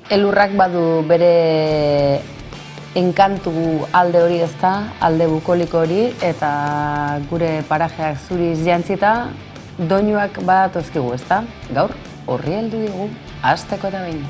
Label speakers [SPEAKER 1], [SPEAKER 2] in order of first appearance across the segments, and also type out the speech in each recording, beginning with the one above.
[SPEAKER 1] Elurrak badu bere enkantu alde hori ezta, alde bukoliko hori, eta gure parajeak zuriz jantzita, doinuak badatozkigu ezta, gaur horri heldu digu, hasteko eta behin.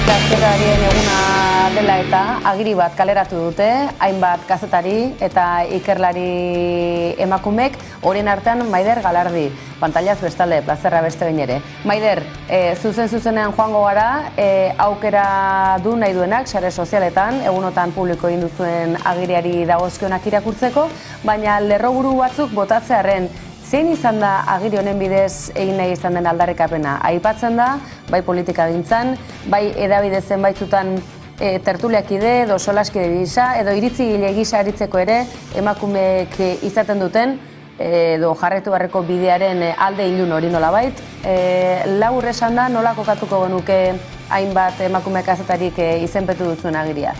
[SPEAKER 1] Gaztelarien eguna dela eta agiri bat kaleratu dute, hainbat kazetari eta ikerlari emakumek, horien artean Maider Galardi, pantailaz bestalde, plazerra beste behin ere. Maider, zuzenean joango gara, aukera du nahi duenak, sare sozialetan, egunotan publiko egin duzuen agiriari dagozkionak irakurtzeko, baina lerroburu batzuk botatzearren, zein izan da agiri honen bidez egin nahi izan den aldarrikapena? Aipatzen da, bai politikagintzan, bai hedabide zenbaitzutan tertuliakide edo solaskide gisa, edo iritzigile gisa aritzeko ere emakumeek izaten duten, edo jarraitu beharreko bidearen alde ilun hori nolabait. Labur esan da, nola kokatuko genuke hainbat emakume kazetarik izenpetu duzuen agiria?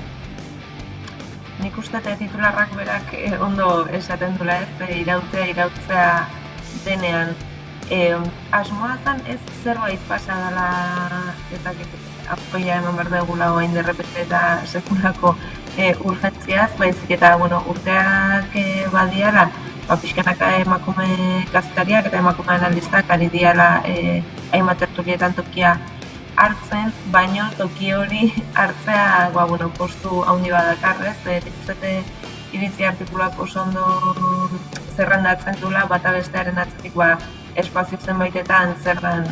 [SPEAKER 2] Nik uste titularrak berak ondo esaten duela ez, irautzea denean. Asmoa zen ez zerbait pasa dela apoia eman behar dugula oain derrepete eta sekulako urgentziaz, baizik eta urteak badiala, pixkanaka emakume kazetariak eta emakume analistak ari diala hainbat tertulietan tokia hartzen, baino toki hori hartzea postu handi badakarrez, ikustete iritzi artikuluak oso ondo zerrendatzen dula, bata bestearen atzetik espazio zenbaitetan zerran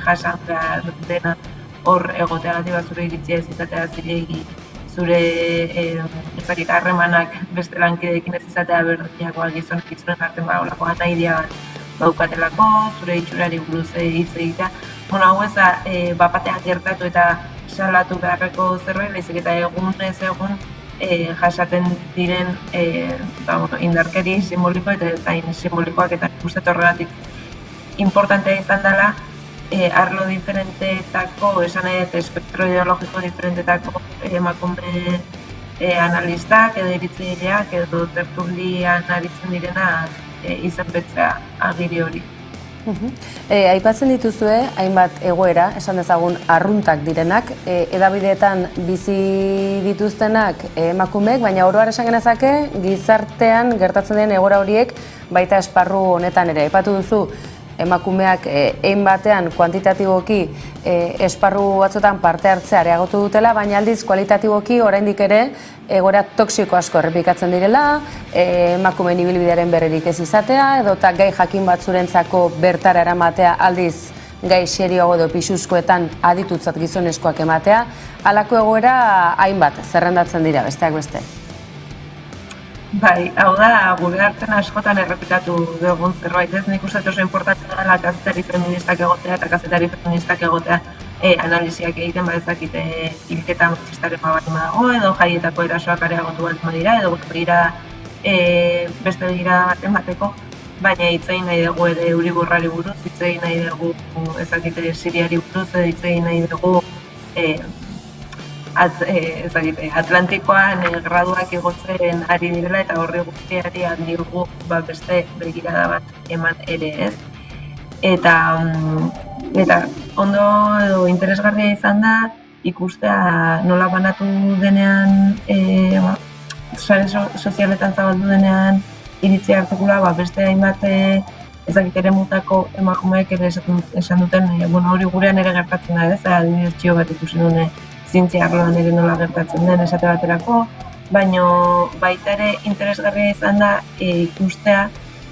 [SPEAKER 2] jasan behar dena hor egoteagatik zure iritzia ez izatea zilegi, zure harremanak beste lankideekin ez izatea berdinak gizonek itzuren artean olakoa nahi dia baukatelako, zure itxurari buruz hitz egitea. Hau ez da, bapateak gertatu eta salatu beharreko zerbait, baizik eta egun ez egun jasaten diren indarkeri simboliko eta zain simbolikoak eta ikuste horregatik importantea izan dela arlo diferentetako, esan edo espektro ideologiko diferentetako emakume analistak edo iritzileak edo tertulian aritzen direnak izenpetzea agiri hori.
[SPEAKER 1] Aipatzen dituzue, hainbat egoera, esan dezagun arruntak direnak, hedabideetan bizi dituztenak emakumeek, baina oro har esan genezake gizartean gertatzen den egoera horiek baita esparru honetan ere. Aipatu duzu, emakumeak egin batean kuantitatiboki esparru batzutan parte hartzea areagotu dutela, baina aldiz kualitatiboki oraindik ere egoera toxiko asko errepikatzen direla, emakumeen ibilbidearen berririk ez izatea, edota gai jakin batzurentzako bertara eramatea aldiz gai serioago edo pisuzkoetan aditutzat gizonezkoak ematea, halako egoera hainbat zerrendatzen dira besteak beste.
[SPEAKER 2] Bai, hau da, gure artean askotan errepikatu dugun zerbait ez, nik uste oso importantea dela kazetari feministak egotea eta kazetari feministak egotea analisiak egiten ezakite hilketa matxistaren baldin badago, edo jaietako erasoak areagotu baldin badira, edo beste begira baten bateko, baina hitz egin nahi dugu ere Euriborrari buruz, hitz egin nahi dugu ezakite Siriari buruz, edo hitz egin nahi dugu Atlantikoan graduak igotzen ari direla eta horri guztiari handi dugu beste begirada bat eman ere ez. Eta ondo edo interesgarria izan da ikustea nola banatu denean, sare sozialetan zabaldu denean iritzi artikula, beste hainbat ezagitere mutako emakumeek ere esan duten, hori gurean ere gertatzen da ez, adibidez txio bat ikusi dune zientzia arloan ere nola gertatzen den esate baterako, baina baita ere interesgarria izan da ikustea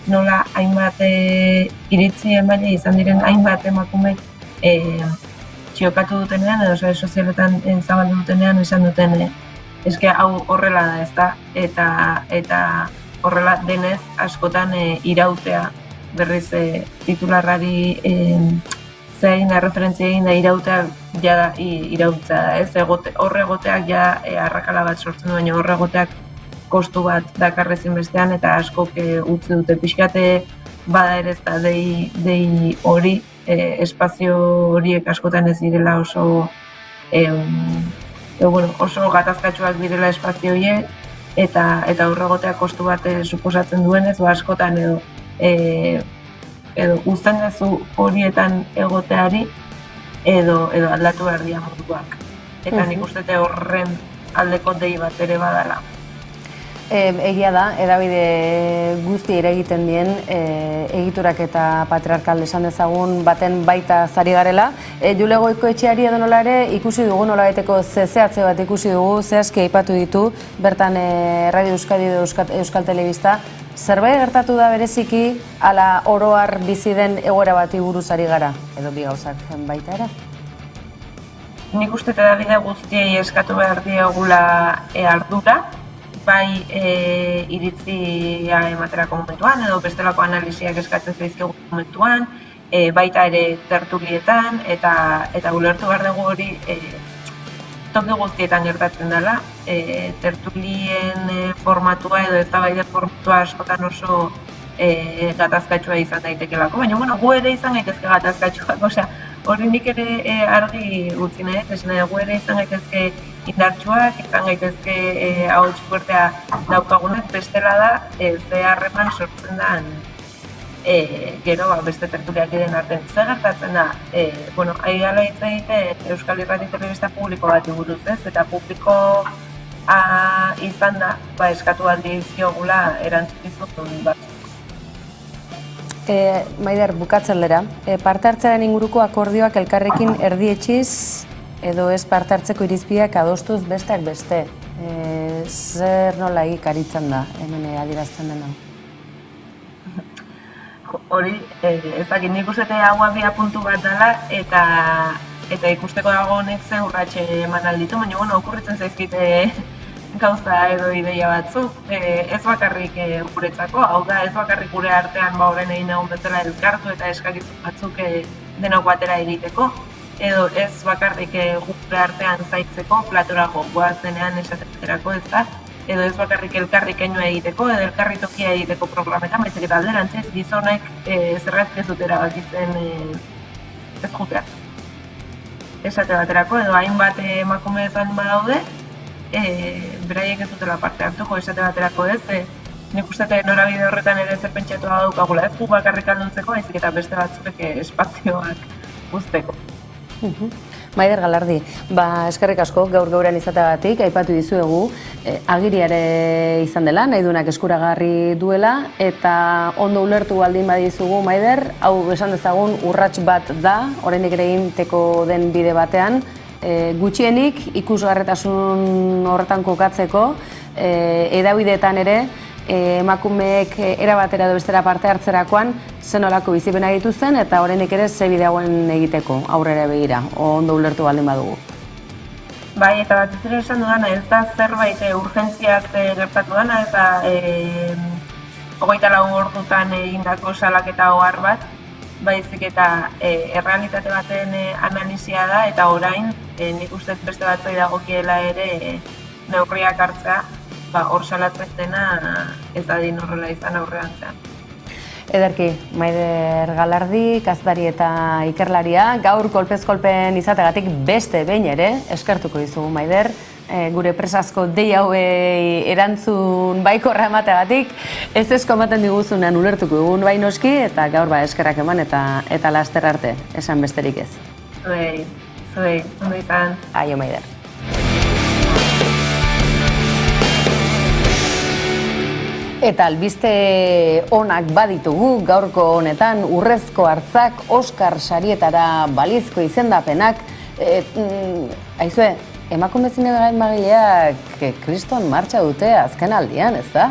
[SPEAKER 2] nola hainbat iritzi emaile izan diren hainbat emakumeek txiokatu dutenean edo sare sozialetan zabaldu dutenean esan duten eske hau horrela da ezta, eta horrela denez askotan irautea berriz titularrari zein referentzia egin da irautea jada irautza da, ez? Horregoteak ja arrakala bat sortzen du, baina horregoteak kostu bat dakarrezin bestean eta askok utzi dute pixkate bada ere ez da dei hori, espazio horiek askotan ez direla oso oso gatazkatsuak direla espazio horiek eta horregoteak kostu bat suposatzen duenez, askotan edo uzten duzu horietan egoteari edo aldatu behar dira moduak. Eta nik uste horren aldeko dei bat ere badala.
[SPEAKER 1] Egia da, edabide guzti ere egiten dien egiturak eta patriarkal esan dezagun baten baita zari garela. Jule Goikoetxeari edo nola ere ikusi dugu, nola baiteko zehatze bat ikusi dugu, zehazki aipatu ditu, bertan Radio Euskadi edo Euskal Telebista. Zerbait gertatu da bereziki, ala oroar bizi den egoera bati buruz ari gara, edo bi gauzak baita ere?
[SPEAKER 2] Nik uste edabide guztiei eskatu behar diegula ardura, bai iritzia ematerako momentuan, edo bestelako analisiak eskatzen zaizkigu momentuan, baita ere tertulietan, eta ulertu behar dugu hori toki guztietan gertatzen dela, tertulien formatua edo eztabaide formatua askotan oso gatazkatsua izan daitekelako, baina gu ere izan gaitezke gatazkatsuak, hori nik ere argi utzi nahi, gu ere izan gaitezke indartsuak, izan gaitezke ahots fuertea daukagunak, bestela da ze harreman sortzen da gero beste tertuliak diren artean. Zer gertatzen da, ari gala hitz egite Euskal Irrati Telebista publiko bati buruz ez, eta publiko izan da, eskatu aldi ziogula erantzukizun bat.
[SPEAKER 1] Maider, bukatzen lera, parte hartzearen inguruko akordioak elkarrekin erdietxiz edo ez parte hartzeko irizpideak adostuz besteak beste. Zer nola egikaritzen da hemen adierazten dena?
[SPEAKER 2] Hori, ezakit nik uste hau abia puntu bat dela eta ikusteko dago honek ze urratxe eman alditu, baina okurritzen zaizkite gauza edo ideia batzuk, ez bakarrik guretzako, hau da ez bakarrik gure artean horren egin egun bezala elkartu eta eskakizun batzuk denok batera egiteko, edo ez bakarrik gure artean zaitzeko, platora jokoa zenean esaterako ez da, edo ez bakarrik elkarri keinua egiteko, edo elkarri tokia egiteko programetan, baizik eta alderantziz gizonek zergatik ez dutera bakitzen ez jutea. Esate baterako, edo hainbat emakume ezan badaude, beraiek ez dutela parte hartuko, esate baterako ez, nik uste norabide horretan ere zer pentsatua daukagula, ez gu bakarrik alduntzeko, baizik eta beste batzuk espazioak guzteko.
[SPEAKER 1] Maider Galardi, eskerrik asko gaur geurean izateagatik, aipatu dizuegu, agiriare izan dela, nahi duenak eskuragarri duela, eta ondo ulertu baldin badizugu, Maider, hau esan dezagun urrats bat da, oraindik ere egiteko den bide batean, gutxienik ikusgarretasun horretan kokatzeko, edabideetan ere, emakumeek erabatera edo bestera parte hartzerakoan zenolako bizipena dituzten eta oraindik ere ze bideagoen egiteko aurrera begira, ondo ulertu baldin badugu.
[SPEAKER 2] Bai, eta batez ere esan dudana, ez da zerbait urgentziaz gertatu dana, eta 24 ordutan egindako salaketa ohar bat, baizik eta errealitate baten analisia da, eta orain nik uste beste batzoi dagokiela ere neurriak hartzea, hor salatzen dena ez dadin horrela izan aurrerantzean.
[SPEAKER 1] Ederki, Maider Galardi, kazetari eta ikerlaria, gaur kolpez kolpen izategatik beste behin ere eskertuko dizugu, Maider. Gure presazko dei hauei erantzun baikorra emateagatik, ez ematen diguzunean ulertuko dugun bai noski, eta gaur eskerrak eman eta laster arte, esan besterik ez.
[SPEAKER 2] Zuei, ondo izan.
[SPEAKER 1] Aio, Maider. Eta albiste onak baditugu gaurko honetan urrezko hartzak Oskar sarietara balizko izendapenak. Aizue, emakume zinemagileak kriston martxa dute azken aldian, ez da?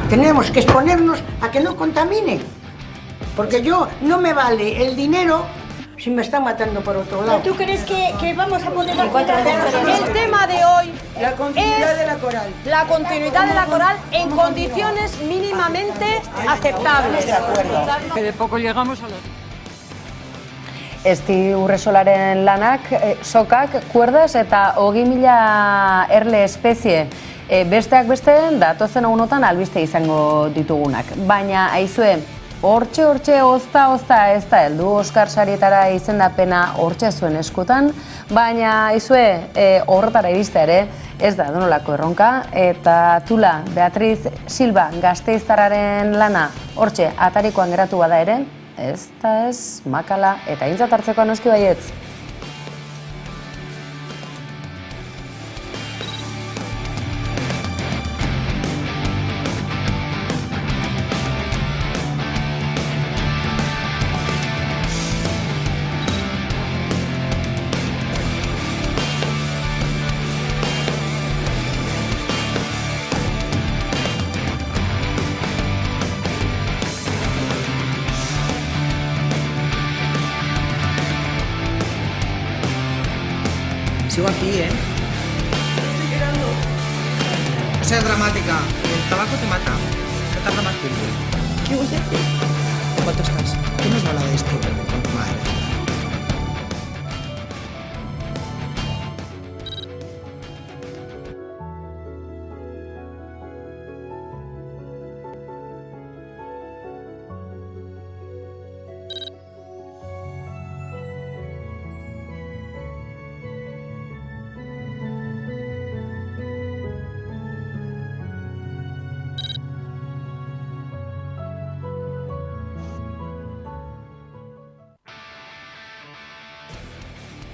[SPEAKER 3] Tenemos que exponernos a que no contaminen, porque no me vale el dinero si me están matando por otro lado.
[SPEAKER 4] ¿Tú crees que vamos a poder hacer? El tema de hoy
[SPEAKER 3] La continuidad de la coral.
[SPEAKER 4] La continuidad de la coral en condiciones mínimamente aceptables.
[SPEAKER 3] De acuerdo.
[SPEAKER 5] Que de poco llegamos a los...
[SPEAKER 1] Esti Urresolaren lanak, sokak, kuerdas eta 20.000 erle espezie besteak beste datozen egunotan albiste izango ditugunak. Baina, aizue, hortxe ozta ez da heldu Oskar sarietara izendapena hortxe zuen eskutan, baina, aizue, horretara iriste ere ez da donolako erronka, eta Tula Beatriz Silva Gasteiztarraren lana hortxe atarikoan geratu bada ere, ez da ez, makala eta aintzat hartzeko noski baietz.
[SPEAKER 6] Sigo aquí, ¿eh? No seas dramática. El tabaco te mata. No tarda más tiempo. ¿Qué vas a decir? ¿En cuánto estás? ¿Qué nos habla de esto con tu madre?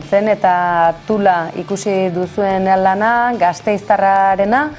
[SPEAKER 1] Zen eta Tula ikusi duzuen lana, Gasteiztarrarena,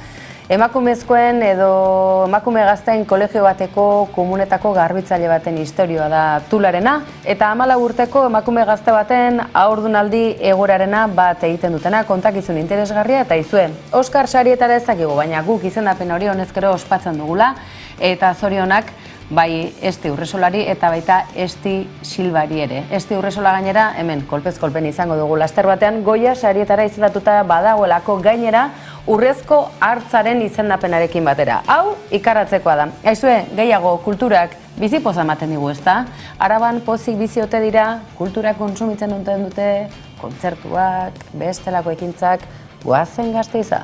[SPEAKER 1] emakumezkoen edo emakume gazteen kolegio bateko komunetako garbitzaile baten historioa da Tularena, eta 14 urteko emakume gazte baten haurdunaldi egorarena bat egiten dutena, kontakizun interesgarria eta izue. Oskar sarietara ez dakigu, baina guk izendapen hori honezkero ospatzen dugula, eta zorionak bai Esti Urresolari eta baita Esti Silvari ere. Esti Urresola gainera, hemen kolpez kolpen izango dugu laster batean, Goya sarietara izendatuta badagoelako gainera urrezko hartzaren izendapenarekin batera. Hau, ikaratzekoa da. Aizue, gehiago kulturak bizi poza ematen digu, ezta? Araban pozik bizi ote dira, kulturak kontsumitzen dute, kontzertuak, bestelako ekintzak, goazen Gasteiza?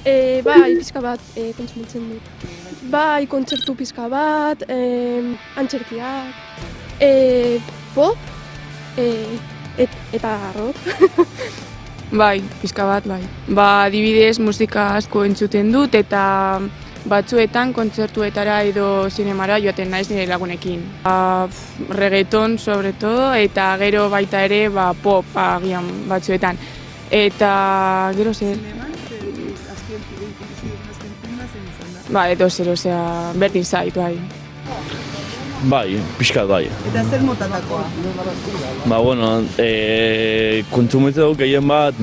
[SPEAKER 7] Bai, pizka bat kontsumitzen dut. Bai, kontzertu pizka bat, antzerkiak, pop, eta rock.
[SPEAKER 5] Bai, pizka bat, bai. Ba, adibidez, musika asko entzuten dut eta batzuetan kontzertuetara edo zinemara joaten naiz nire lagunekin. Reggaeton, sobre todo, eta gero baita ere pop agian batzuetan. Eta gero zer? Edo zer, berdin zait, bai.
[SPEAKER 8] Bai, pixkat bai.
[SPEAKER 6] Eta zer motatakoa?
[SPEAKER 8] Kontsumitzen dut gehien bat,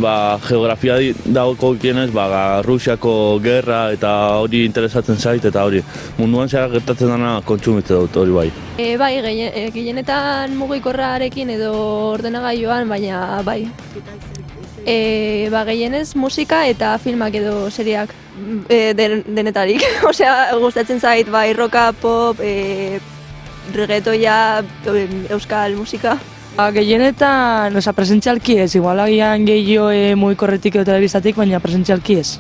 [SPEAKER 8] geografia dagokienez, Rusiako gerra eta hori interesatzen zait, eta hori munduan zehar gertatzen dena kontsumitzen dut, hori bai.
[SPEAKER 9] Bai, gehienetan mugikorrarekin edo ordenagailuan, baina bai. Gehienez musika eta filmak edo seriak denetarik. Osea, gustatzen zait, bai, rocka, pop, reggaetoia, euskal musika.
[SPEAKER 10] Gehienetan, presentzialki ez, igual agian gehiago mugikorretik edo telebistatik, baina presentzialki ez.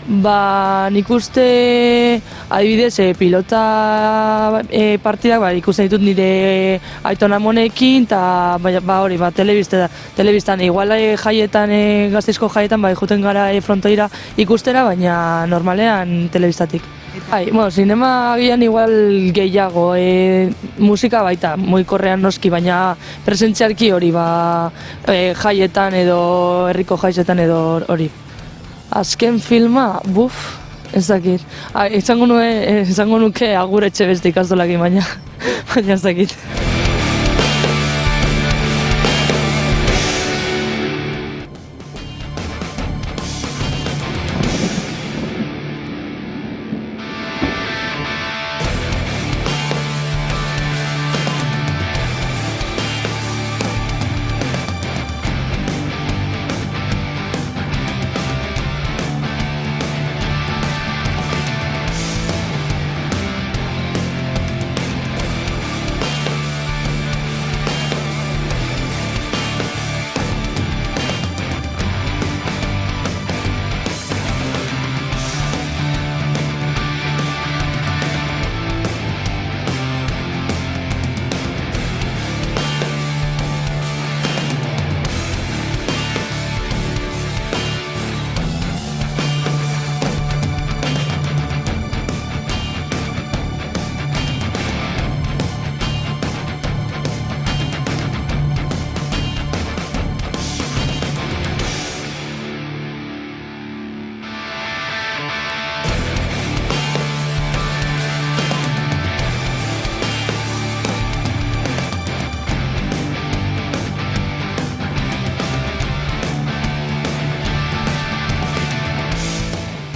[SPEAKER 10] Nik uste, adibidez, pilota partidak, ikusten ditut nire aiton amonekin, eta hori, telebistan, igual jaietan, Gasteizko jaietan, juten gara frontoira ikustera, baina normalean telebistatik. Zinema agian igual gehiago, musika baita, mugikorrean noski, baina presentzialki hori, jaietan edo, herriko jaietan edo hori. Azken filma, ez dakit. Esango nuke Agur Etxebeste ikastolakin, baina ez dakit.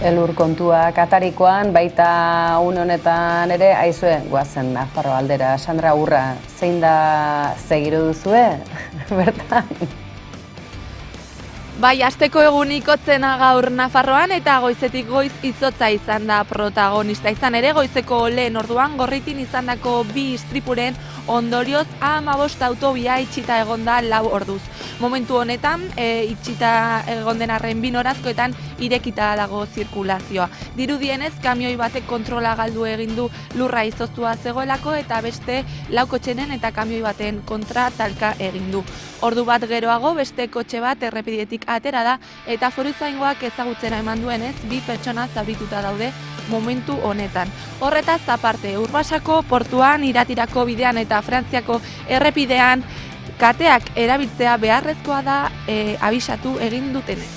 [SPEAKER 1] Elur kontuak atarikoan, baita une honetan ere, aizue, guazen Nafarro aldera. Sandra Urra, zein da segiru duzue, bertan?
[SPEAKER 11] Bai, asteko egunik hotzena gaur Nafarroan eta goizetik goiz izotza izan da protagonista. Izan ere, goizeko lehen orduan Gorritin izandako 2 istripuren ondorioz 15 autobia itxita egonda 4 orduz. Momentu honetan, itxita egon den arren 2 norazkoetan irekita dago zirkulazioa. Dirudienez, kamioi batek kontrola galdu egin du lurra izoztua zegoelako eta beste 4 kotxenen eta kamioi baten kontra talka egin du. Ordu bat geroago beste kotxe bat errepidetik atera da eta foruzaingoak ezagutzera eman duenez 2 pertsona zaurituta daude momentu honetan. Horretaz aparte, Urbasako portuan, Iratirako bidean eta Frantziako errepidean kateak erabiltzea beharrezkoa da abisatu egin dutenez.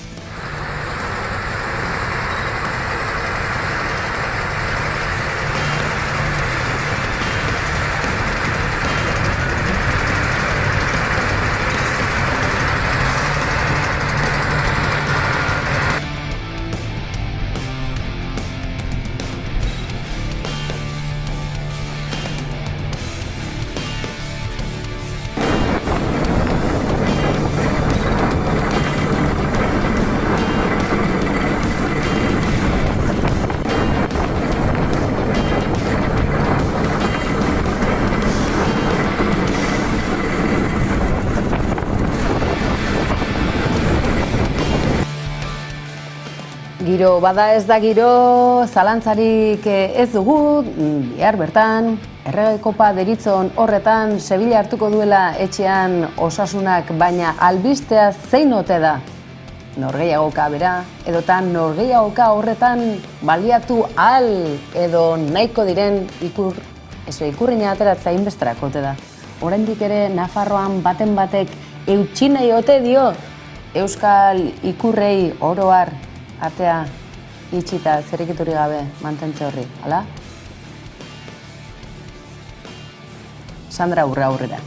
[SPEAKER 1] Giro, bada ez da giro, zalantzarik ez dugu, bihar bertan, Errege Kopa deritzon horretan, Sevilla hartuko duela etxean Osasunak, baina albistea zein ote da? norgehiagoka bera, edotan norgehiagoka horretan baliatu ahal edo nahiko diren ikurrina ateratzea inbesterak ote da. Oraindik ere Nafarroan baten batek eutxinei ote dio euskal ikurrei oroar atea itxita zerikiturik gabe mantentze horri, hala? Sandra aurrera.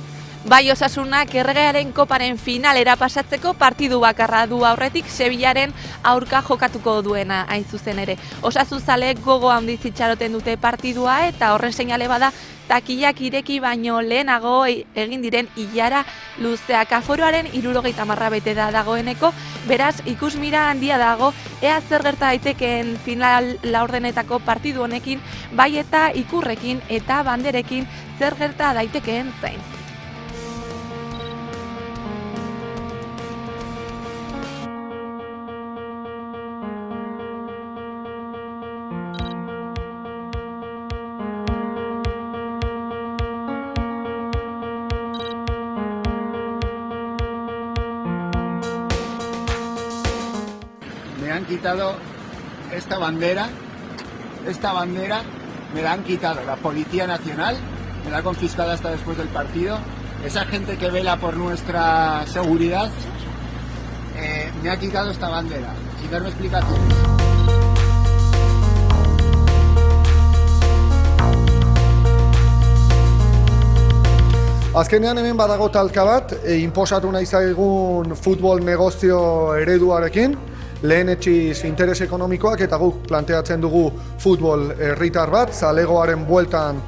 [SPEAKER 11] Bai, Osasunak Erregearen Koparen finalera pasatzeko partidu bakarra du aurretik Sevillaren aurka jokatuko duena hain zuzen ere. Osasuzaleek gogo handiz itxaroten dute partidua eta horren seinale bada takillak ireki baino lehenago egin diren ilara luzeak. Aforoaren 70 bete da dagoeneko, beraz ikusmira handia dago ea zer gerta daitekeen final laurdenetako partidu honekin, bai eta ikurrekin eta banderekin zer gerta daitekeen zain.
[SPEAKER 12] Me han quitado esta bandera me la han quitado la Policía Nacional, me la ha confiscado hasta después del partido. Esa gente que vela por nuestra seguridad me ha quitado esta bandera, sin darme explicaciones.
[SPEAKER 13] Azkenean hemen badago talka bat, inposatu nahi zaigun futbol negozio ereduarekin, lehenetsiz interes ekonomikoak eta guk planteatzen dugu futbol herritar bat, zalegoaren bueltan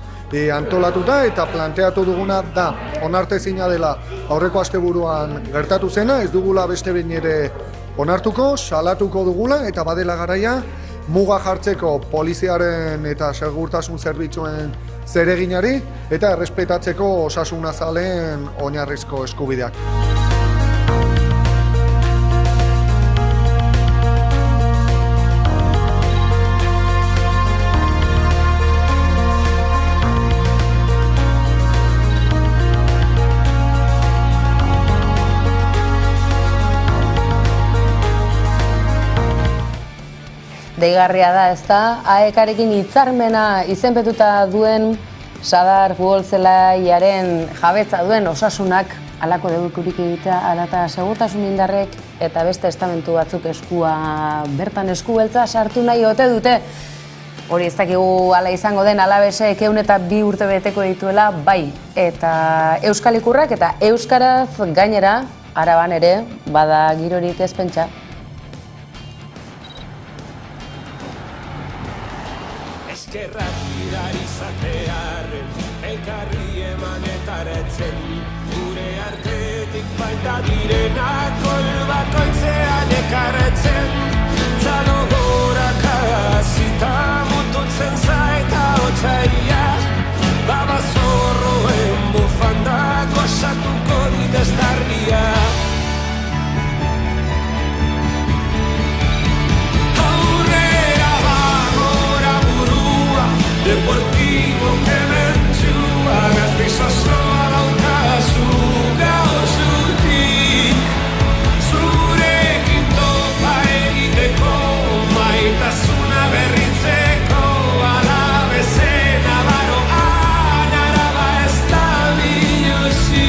[SPEAKER 13] antolatuta eta planteatu duguna da, onartezina dela aurreko asteburuan gertatu zena, ez dugula beste behin ere onartuko, salatuko dugula eta badela garaia muga jartzeko poliziaren eta segurtasun zerbitzuen zereginari eta errespetatzeko osasunazaleen oinarrizko eskubideak.
[SPEAKER 1] Deigarria da, ezta, AEK-arekin hitzarmena izenpetuta duen Sadar futbol zelaiaren jabetza duen Osasunak halako debekurik egitea ala segurtasun indarrek eta beste estamentu batzuk bertan eskubeltza sartu nahi ote dute. Hori ez dakigu ala izango den Alabesek 102 urte beteko dituela, bai, eta Euskal Ikurrak eta Euskaraz gainera, Araban ere, bada girorik ez pentsa.
[SPEAKER 14] Eskerrak idari zatearen, elkarri emanetaretzen, gure artetik falta direnak kolbakoitzean ekarretzen, txalo gorak agazita mututzen zaita otxaia, babazorroen bufandak osatuko dit estarria. Deportivo kementzua gazteiz osoa daukazu gauzutik, zurekin topa egiteko maitasuna berritzeko Alabezen Abaroan Araba ez da biluzik.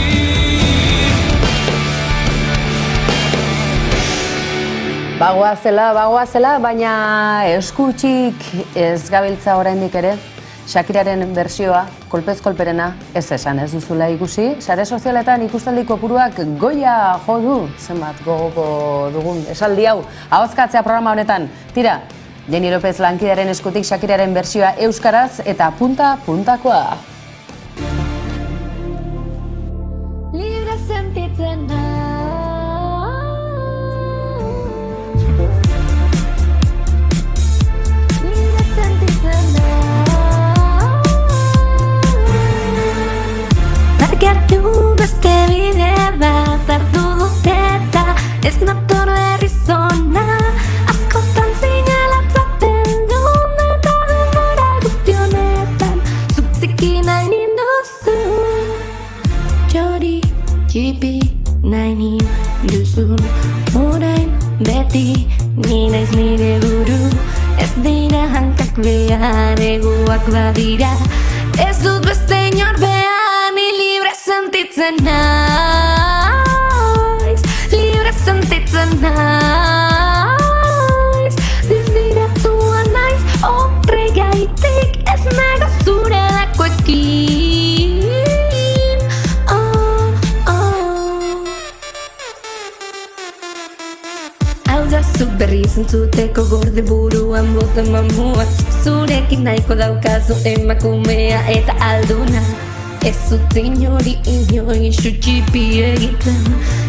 [SPEAKER 1] Bagoazela, baina eskutxik ez gabiltza oraindik ere. Shakiraren bersioa, kolpez kolperena, ez esan ez duzula ikusi. Sare sozialetan ikustaldi kopuruak goia jo du, zenbat gogoko dugun esaldi hau. Ahozkatzea programa honetan, tira, Jenni López lankidearen eskutik Shakiraren bersioa euskaraz eta punta-puntakoa.
[SPEAKER 15] Libre sentitzen da. Gertu beste bide bat hartu dut eta ez nator berrizona, askotan zinalatzen dut eta denbora guzti honetan zuk zikin nahikoak badira. Ez dut beste inor behar, ni libre sentitzen naiz. Libre sentitzen naiz. Diziratua naiz, horregaitik ez nago zure dakoekin. Hau da zuk berri zentzuteko gorde buruan bota mamua. Zurekin nahiko daukazu emakumea eta alduna. Ez zut inori xutxipi egiten,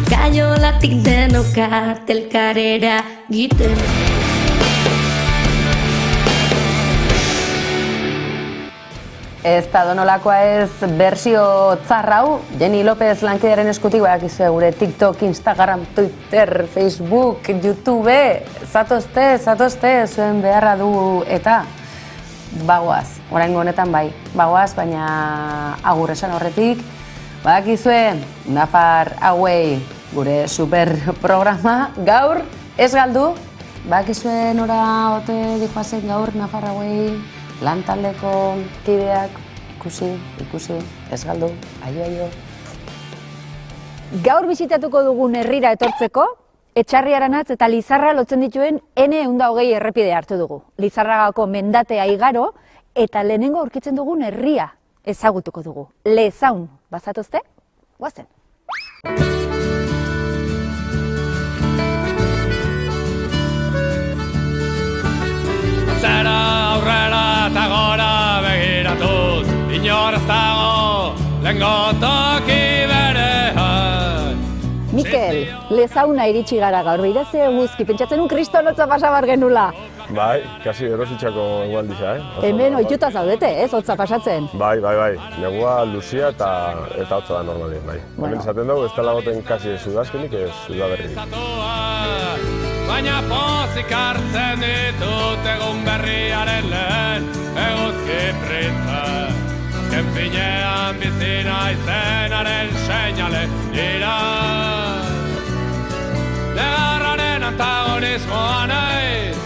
[SPEAKER 15] kaiolatik denok atelkarera giten.
[SPEAKER 1] Ez da donolakoa ez bersio txarrau, Jenny López lankidearen eskutik badakizue gure TikTok, Instagram, Twitter, Facebook, YouTube, zatozte, zuen beharra du eta bagoaz, oraingo honetan bai, bagoaz, baina agur esan horretik, badakizue Nafar Hauei gure super programa, gaur ez galdu, badakizue nora ote dijoazen gaur Nafar Hauei, lan taldeko kideak ikusi, ez galdu, aio.
[SPEAKER 16] Gaur bisitatuko dugun herrira etortzeko, Etxarri-Aranatz eta Lizarra lotzen dituen N120 errepide hartu dugu. Lizarragako mendatea igaro eta lehenengo aurkitzen dugun herria ezagutuko dugu. Lezaun, bazatozte? Guazen.
[SPEAKER 14] Zera aurrera eta gora begiratuz, inor ez dago lengotoki berean.
[SPEAKER 16] Mikel, Lezauna iritsi gara gaur, beiraze guzki, pentsatzen kristonotza pasabar genula.
[SPEAKER 17] Bai, kasi erositxako egualdiza,
[SPEAKER 16] Hemen ohituta zaudete, ez, hotza pasatzen.
[SPEAKER 17] Bai, negua luzia eta hotza da normalien, bai. Hemen esaten dugu, ez dela goten kasi sudazkenik, ez sudaberri.
[SPEAKER 14] Baina pozik hartzen ditut egun berriaren lehen eguzki pritza. Azken finean bizina izenaren seinale dira. Negarraren antagonismoa naiz,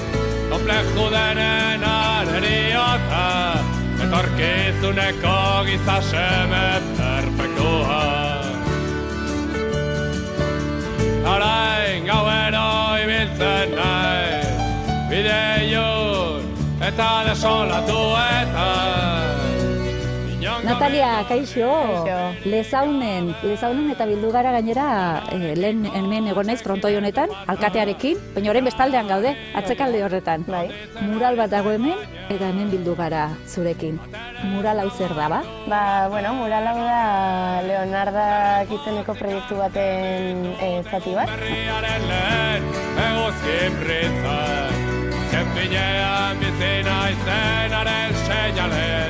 [SPEAKER 14] kompleju denen areriota, etorkizuneko gizaseme perfektua. Orain gauero ibiltzen naiz, bide ilun eta desolatuetan.
[SPEAKER 16] Natalia, kaixo, Lezaunen eta bildu gara gainera lehen hemen egon naiz frontoi honetan, alkatearekin, baina orain bestaldean gaude, atzekalde horretan. Mural bat dago hemen, eta hemen bildu gara zurekin. Mural hau zer da, ba?
[SPEAKER 18] Mural hau da Leonardak izeneko proiektu baten zati bat.
[SPEAKER 14] Berriaren lehen eguzki pritza, azken finean bizina izenaren seinale.